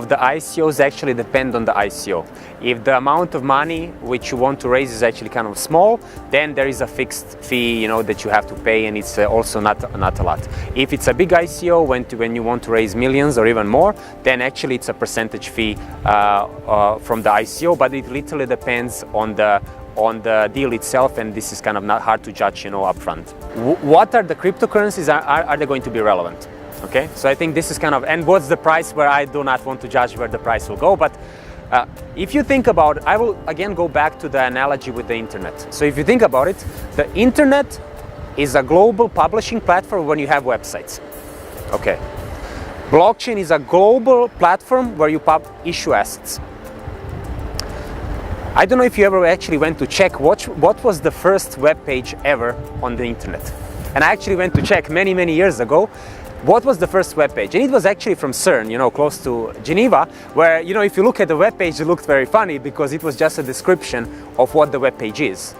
of the ICOs actually depend on the ICO. If the amount of money which you want to raise is actually kind of small, then there is a fixed fee, you know, that you have to pay, and it's also not a lot. If it's a big ICO, when you want to raise millions or even more, then actually it's a percentage fee from the ICO, but it literally depends on the deal itself, and this is kind of not hard to judge, you know, upfront. What are the cryptocurrencies? Are they going to be relevant? Okay, so I think this is kind of, and what's the price, where I do not want to judge where the price will go, but if you think about it, I will again go back to the analogy with the internet. So if you think about it, the internet is a global publishing platform when you have websites. Okay. Blockchain is a global platform where you issue assets. I don't know if you ever actually went to check what was the first web page ever on the internet. And I actually went to check many years ago. What was the first web page? And it was actually from CERN, you know, close to Geneva, where, you know, if you look at the web page, it looked very funny because it was just a description of what the web page is.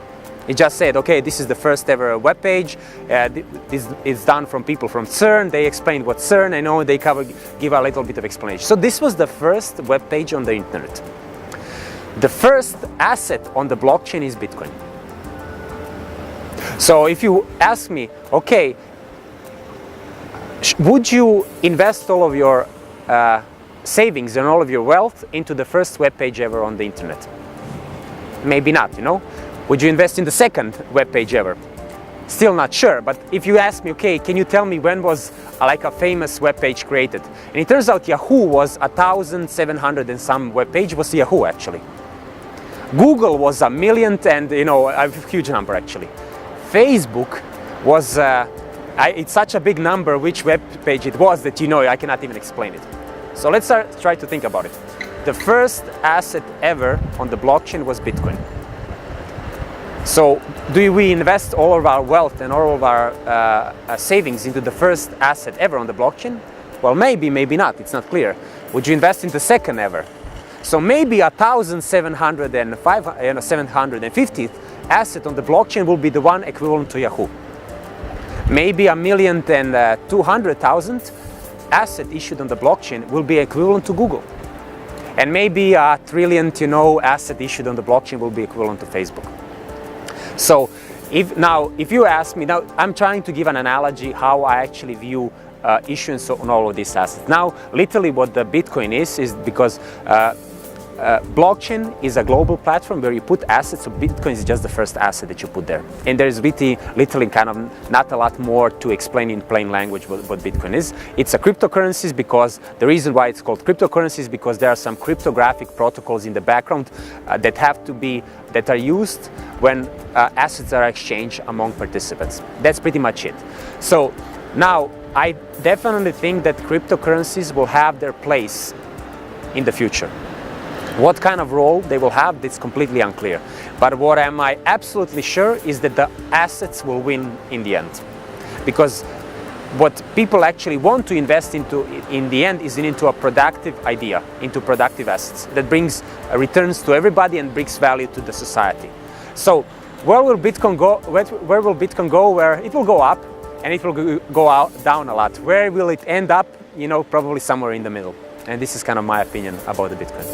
It just said, okay, this is the first ever web page. This is done from people from CERN. They explained what CERN, I know they give a little bit of explanation. So this was the first web page on the internet. The first asset on the blockchain is Bitcoin. So if you ask me, okay, would you invest all of your savings and all of your wealth into the first web page ever on the internet? Maybe not, you know. Would you invest in the second web page ever? Still not sure, but if you ask me, okay, can you tell me when was like a famous web page created? And it turns out Yahoo was 1,700 and some web page was Yahoo actually. Google was 1 million and, you know, a huge number actually. Facebook was, it's such a big number which web page it was that, you know, I cannot even explain it. So let's try to think about it. The first asset ever on the blockchain was Bitcoin. So do we invest all of our wealth and all of our savings into the first asset ever on the blockchain? Well, maybe, maybe not, it's not clear. Would you invest in the second ever? So maybe 750th asset on the blockchain will be the one equivalent to Yahoo. Maybe 1,200,000 asset issued on the blockchain will be equivalent to Google. And maybe 1 trillion, you know, asset issued on the blockchain will be equivalent to Facebook. So if you ask me, now I'm trying to give an analogy how I actually view issuance on all of these assets. Now, literally what the Bitcoin is because blockchain is a global platform where you put assets, so Bitcoin is just the first asset that you put there. And there's literally kind of not a lot more to explain in plain language what Bitcoin is. It's a cryptocurrency because the reason why it's called cryptocurrency is because there are some cryptographic protocols in the background that are used when assets are exchanged among participants. That's pretty much it. So now I definitely think that cryptocurrencies will have their place in the future. What kind of role they will have, it's completely unclear. But what am I absolutely sure is that the assets will win in the end. Because what people actually want to invest into in the end is into a productive idea, into productive assets that brings returns to everybody and brings value to the society. So where will Bitcoin go? Where will Bitcoin go? Where it will go up and it will go down a lot. Where will it end up? You know, probably somewhere in the middle. And this is kind of my opinion about the Bitcoin.